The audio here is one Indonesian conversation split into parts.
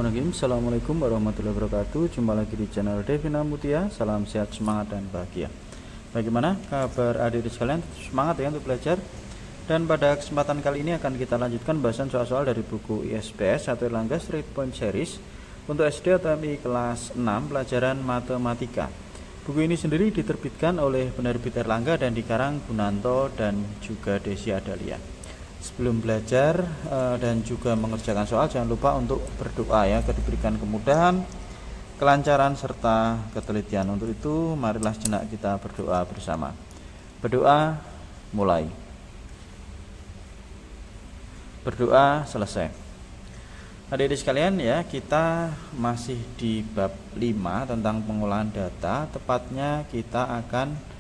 Bismillahirrahmanirrahim. Assalamualaikum warahmatullahi wabarakatuh. Jumpa lagi di channel Devina Mutia. Salam sehat, semangat, dan bahagia. Bagaimana kabar adik-adik sekalian? Semangat ya untuk belajar. Dan pada kesempatan kali ini akan kita lanjutkan bahasan soal-soal dari buku ISPS 1 Erlangga Straight Point Series untuk SD atau MI kelas 6 pelajaran matematika. Buku ini sendiri diterbitkan oleh penerbit Erlangga dan dikarang Gunanto dan juga Desi Adalia. Sebelum belajar dan juga mengerjakan soal, jangan lupa untuk berdoa ya, agar diberikan kemudahan, kelancaran, serta ketelitian. Untuk itu, marilah sejenak kita berdoa bersama. Berdoa mulai. Berdoa selesai. Adik-adik sekalian ya, kita masih di bab 5 tentang pengolahan data. Tepatnya kita akan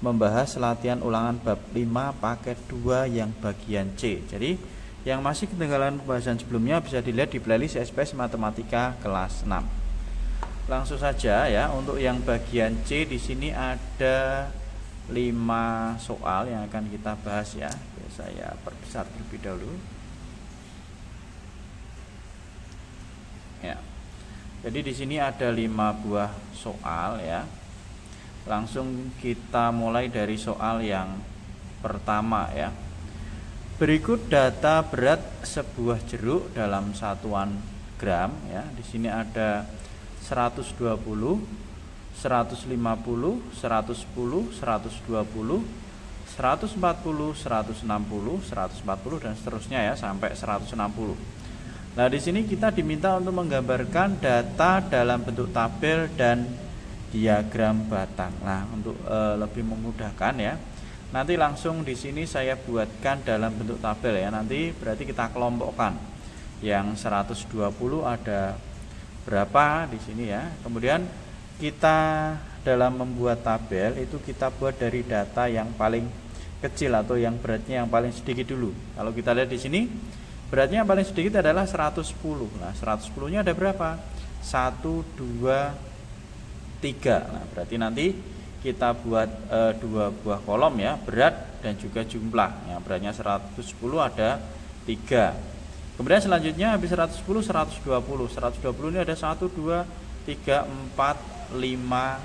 membahas latihan ulangan bab 5 paket 2 yang bagian C. Jadi yang masih ketinggalan pembahasan sebelumnya bisa dilihat di playlist SPS Matematika kelas 6. Langsung saja ya, untuk yang bagian C di sini ada 5 soal yang akan kita bahas ya. Saya perbesar terlebih dahulu. Ya. Jadi di sini ada 5 buah soal ya. Langsung kita mulai dari soal yang pertama ya. Berikut data berat sebuah jeruk dalam satuan gram ya. Di sini ada 120, 150, 110, 120, 140, 140, 160, 140 dan seterusnya ya sampai 160. Nah, di sini kita diminta untuk menggambarkan data dalam bentuk tabel dan diagram batang. Nah, untuk lebih memudahkan ya, nanti langsung di sini saya buatkan dalam bentuk tabel ya. Nanti berarti kita kelompokkan. Yang 120 ada berapa di sini ya. Kemudian kita dalam membuat tabel itu kita buat dari data yang paling kecil atau yang beratnya yang paling sedikit dulu. Kalau kita lihat di sini, beratnya yang paling sedikit adalah 110. Nah, 110-nya ada berapa? 1, 2, 3. Nah, berarti nanti kita buat 2 buah kolom ya, berat dan juga jumlah. Yang beratnya 110 ada 3. Kemudian selanjutnya habis 110, 120. 120 ini ada 1, 2, 3, 4, 5,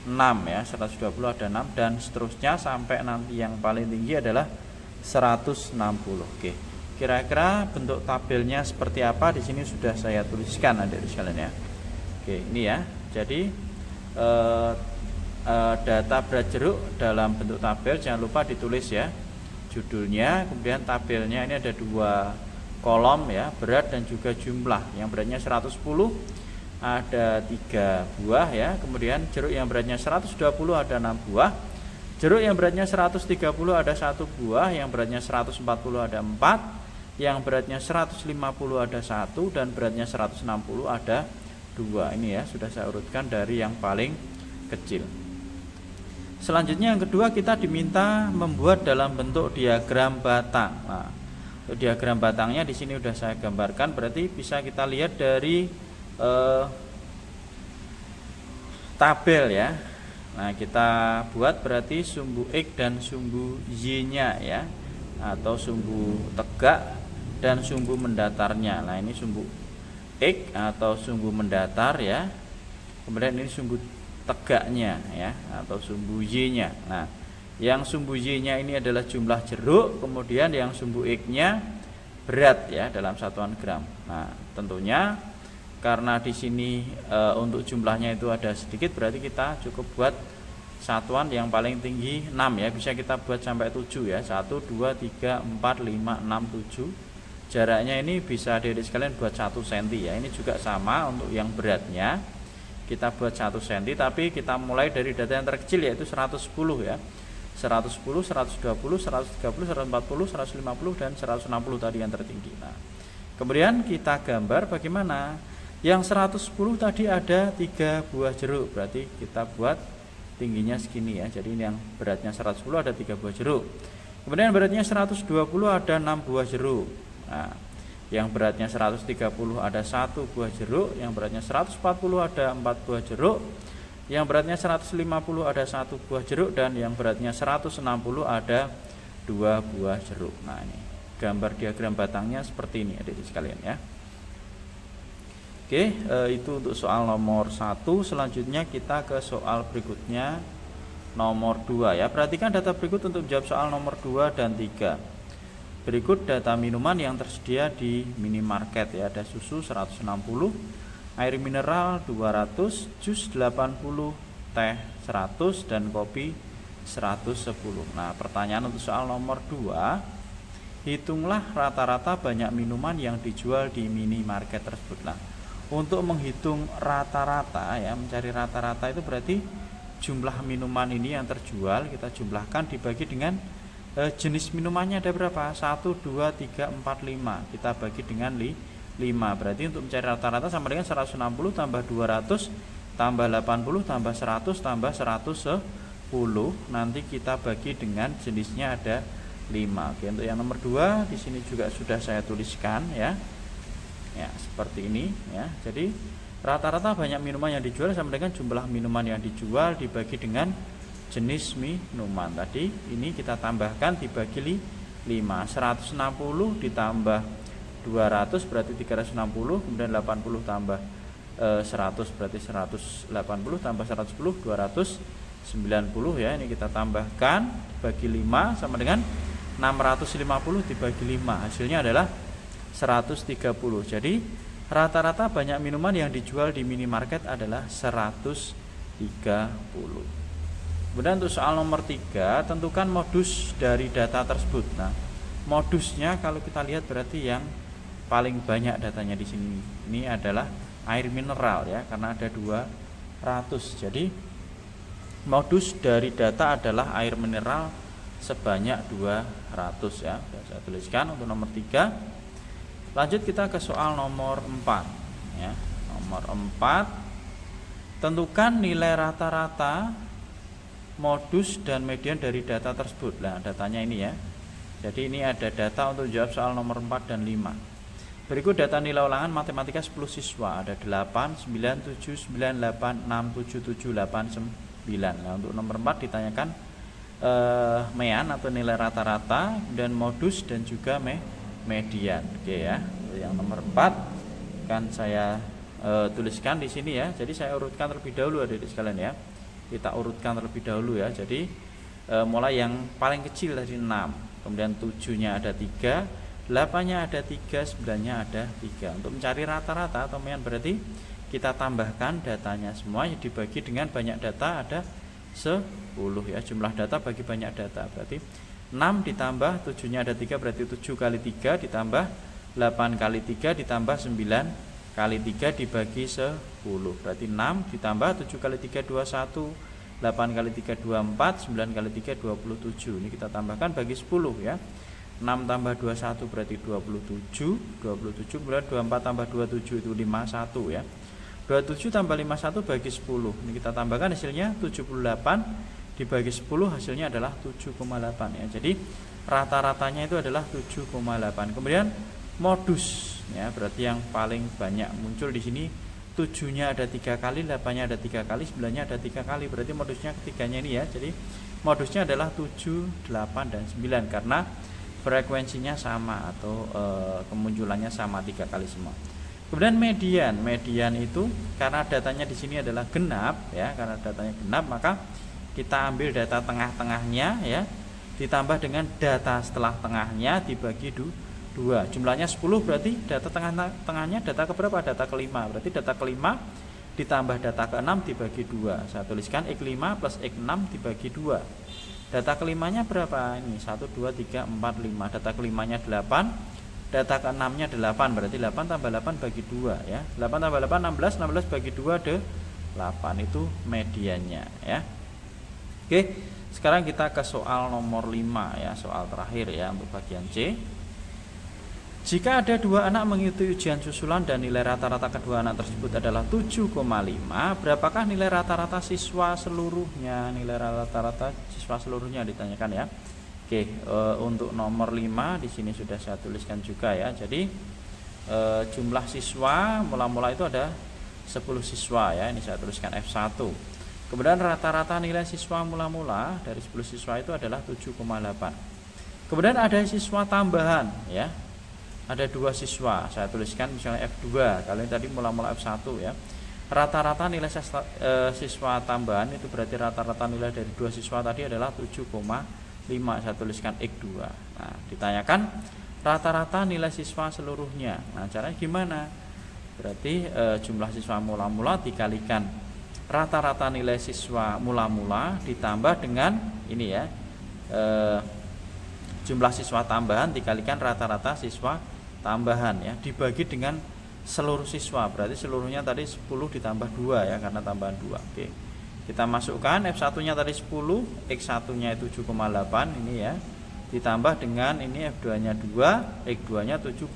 6 ya. 120 ada 6 dan seterusnya sampai nanti yang paling tinggi adalah 160. Oke. Kira-kira bentuk tabelnya seperti apa di sini sudah saya tuliskan adik-adik sekalian ya. Oke, ini ya. Jadi data berat jeruk dalam bentuk tabel jangan lupa ditulis ya, judulnya, kemudian tabelnya ini ada 2 kolom ya, berat dan juga jumlah. Yang beratnya 110 ada 3 buah ya, kemudian jeruk yang beratnya 120 ada 6 buah, jeruk yang beratnya 130 ada 1 buah, yang beratnya 140 ada 4, yang beratnya 150 ada 1, dan beratnya 160 ada 2. Ini ya, sudah saya urutkan dari yang paling kecil. Selanjutnya yang kedua, kita diminta membuat dalam bentuk diagram batang. Nah, untuk diagram batangnya di sini sudah saya gambarkan, berarti bisa kita lihat dari tabel ya. Nah, kita buat berarti sumbu X dan sumbu Y-nya ya, atau sumbu tegak dan sumbu mendatarnya. Nah, ini sumbu X atau sumbu mendatar ya. Kemudian ini sumbu tegaknya ya, atau sumbu Y-nya. Nah, yang sumbu Y-nya ini adalah jumlah jeruk, kemudian yang sumbu X-nya berat ya dalam satuan gram. Nah, tentunya karena di sini untuk jumlahnya itu ada sedikit, berarti kita cukup buat satuan yang paling tinggi 6 ya. Bisa kita buat sampai 7 ya. 1, 2, 3, 4, 5, 6, 7. Jaraknya ini bisa adik-adik sekalian buat 1 cm ya. Ini juga sama untuk yang beratnya. Kita buat 1 cm, tapi kita mulai dari data yang terkecil yaitu 110 ya. 110, 120, 130, 140, 150 dan 160 tadi yang tertinggi. Nah, kemudian kita gambar bagaimana. Yang 110 tadi ada 3 buah jeruk, berarti kita buat tingginya segini ya. Jadi ini yang beratnya 110 ada 3 buah jeruk. Kemudian beratnya 120 ada 6 buah jeruk. Nah, yang beratnya 130 ada 1 buah jeruk, yang beratnya 140 ada 4 buah jeruk, yang beratnya 150 ada 1 buah jeruk, dan yang beratnya 160 ada 2 buah jeruk. Nah, ini gambar diagram batangnya seperti ini adik-adik sekalian ya. Oke, itu untuk soal nomor 1. Selanjutnya kita ke soal berikutnya nomor 2 ya. Perhatikan data berikut untuk menjawab soal nomor 2 dan 3. Berikut data minuman yang tersedia di minimarket ya. Ada susu 160, air mineral 200, jus 80, teh 100 dan kopi 110. Nah, pertanyaan untuk soal nomor 2, hitunglah rata-rata banyak minuman yang dijual di minimarket tersebut. Nah, untuk menghitung rata-rata ya, mencari rata-rata itu berarti jumlah minuman ini yang terjual kita jumlahkan dibagi dengan jenis minumannya ada berapa? 1, 2, 3, 4, 5. Kita bagi dengan 5. Berarti untuk mencari rata-rata sama dengan 160 tambah 200 tambah 80 tambah 100 tambah 110. Nanti kita bagi dengan jenisnya ada 5. Oke, untuk yang nomor 2 di sini juga sudah saya tuliskan ya. Ya, seperti ini ya. Jadi rata-rata banyak minuman yang dijual sama dengan jumlah minuman yang dijual dibagi dengan jenis minuman. Tadi ini kita tambahkan dibagi 5. 160 ditambah 200 berarti 360, kemudian 80 tambah 100 berarti 180 tambah 110 290 ya. Ini kita tambahkan dibagi 5 sama dengan 650 dibagi 5. Hasilnya adalah 130. Jadi rata-rata banyak minuman yang dijual di minimarket adalah 130. Kemudian untuk soal nomor 3, tentukan modus dari data tersebut. Nah, modusnya kalau kita lihat berarti yang paling banyak datanya di sini ini adalah air mineral ya, karena ada 200. Jadi modus dari data adalah air mineral sebanyak 200 ya. Saya tuliskan untuk nomor 3. Lanjut kita ke soal nomor 4 ya. Nomor 4, tentukan nilai rata-rata, modus dan median dari data tersebut. Nah, datanya ini ya. Jadi ini ada data untuk jawab soal nomor 4 dan 5. Berikut data nilai ulangan matematika 10 siswa. Ada 8, 9, 7, 9, 8, 6, 7, 7, 8, 9. Nah, untuk nomor 4 ditanyakan mean atau nilai rata-rata, dan modus dan juga median. Oke ya. Yang nomor 4 kan saya tuliskan di sini ya. Jadi saya urutkan terlebih dahulu adik-adik sekalian ya. Kita urutkan terlebih dahulu ya. Jadi mulai yang paling kecil dari 6, kemudian 7-nya ada 3, 8-nya ada 3, 9-nya ada 3. Untuk mencari rata-rata atau mean berarti kita tambahkan datanya semua dibagi dengan banyak data ada 10 ya. Jumlah data bagi banyak data berarti 6 ditambah 7-nya ada 3 berarti 7 kali 3 ditambah 8 kali 3 ditambah 9 kali 3 dibagi 10. Berarti 6 ditambah 7 kali 3 21, 8 kali 3 24, 9 kali 3 27. Ini kita tambahkan bagi 10 ya. 6 tambah 21 berarti 27, 27 kemudian 24 tambah 27 itu 51 ya. 27 tambah 51 bagi 10. Ini kita tambahkan hasilnya 78 dibagi 10 hasilnya adalah 7,8 ya. Jadi rata-ratanya itu adalah 7,8. Kemudian modus ya, berarti yang paling banyak muncul di sini 7-nya ada 3 kali, 8-nya ada 3 kali, 9-nya ada 3 kali. Berarti modusnya ketiganya ini ya. Jadi modusnya adalah 7, 8 dan 9 karena frekuensinya sama atau kemunculannya sama 3 kali semua. Kemudian median itu karena datanya di sini adalah genap ya, karena datanya genap maka kita ambil data tengah-tengahnya ya, ditambah dengan data setelah tengahnya dibagi 2. Jumlahnya 10 berarti data tengahnya data keberapa? Data kelima. Berarti data kelima ditambah data ke-6 dibagi 2. Saya tuliskan X5 plus X6 dibagi 2. Data kelimanya berapa? Ini 1, 2, 3, 4, 5. Data kelimanya 8. Data ke-6-nya 8. Berarti 8 tambah 8 bagi 2 ya. 8 tambah 8 16, 16 bagi 2 ada 8. Itu mediannya ya. Oke, sekarang kita ke soal nomor 5 ya, soal terakhir ya untuk bagian C. Jika ada 2 anak mengikuti ujian susulan dan nilai rata-rata kedua anak tersebut adalah 7,5, berapakah nilai rata-rata siswa seluruhnya? Nilai rata-rata siswa seluruhnya ditanyakan ya. Oke, untuk nomor 5 di sini sudah saya tuliskan juga ya. Jadi jumlah siswa mula-mula itu ada 10 siswa ya. Ini saya tuliskan F1. Kemudian rata-rata nilai siswa mula-mula dari 10 siswa itu adalah 7,8. Kemudian ada siswa tambahan ya. ada 2 siswa, saya tuliskan misalnya F2, kalau ini tadi mula-mula F1 ya. Rata-rata nilai siswa tambahan itu berarti rata-rata nilai dari 2 siswa tadi adalah 7,5, saya tuliskan X2. Nah, ditanyakan rata-rata nilai siswa seluruhnya. Nah, caranya gimana? Berarti jumlah siswa mula-mula dikalikan rata-rata nilai siswa mula-mula ditambah dengan ini ya, jumlah siswa tambahan dikalikan rata-rata siswa tambahan ya, dibagi dengan seluruh siswa, berarti seluruhnya tadi 10 ditambah 2 ya, karena tambahan 2. Oke, kita masukkan F1 nya tadi 10, X1 nya 7,8 ini ya, ditambah dengan ini F2 nya 2, X2 nya 7,5,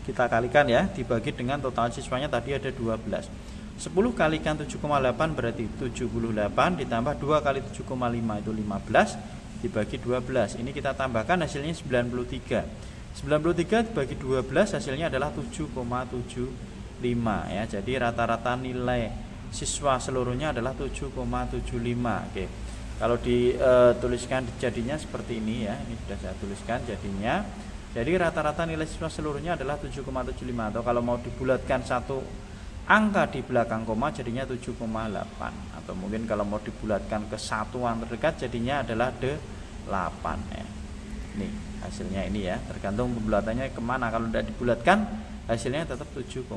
kita kalikan ya, dibagi dengan total siswanya tadi ada 12. 10 kalikan 7,8 berarti 78, ditambah 2 kali 7,5 itu 15, dibagi 12. Ini kita tambahkan hasilnya 93. 93 dibagi 12 hasilnya adalah 7,75 ya. Jadi rata-rata nilai siswa seluruhnya adalah 7,75. Oke. Kalau dituliskan jadinya seperti ini ya. Ini sudah saya tuliskan jadinya. Jadi rata-rata nilai siswa seluruhnya adalah 7,75, atau kalau mau dibulatkan satu angka di belakang koma jadinya 7,8, atau mungkin kalau mau dibulatkan ke satuan terdekat jadinya adalah 8 ya. Nih hasilnya ini ya, tergantung pembulatannya kemana. Kalau tidak dibulatkan hasilnya tetap 7,75.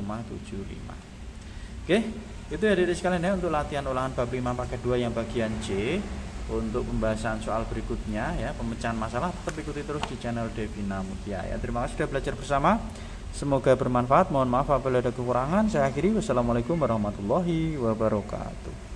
Oke, itu ya adik-adik sekalian ya untuk latihan ulangan bab 5 paket 2 yang bagian C. Untuk pembahasan soal berikutnya ya, pemecahan masalah, tetap ikuti terus di channel Devina Mutia ya. Terima kasih sudah belajar bersama. Semoga bermanfaat. Mohon maaf apabila ada kekurangan. Saya akhiri. Wassalamualaikum warahmatullahi wabarakatuh.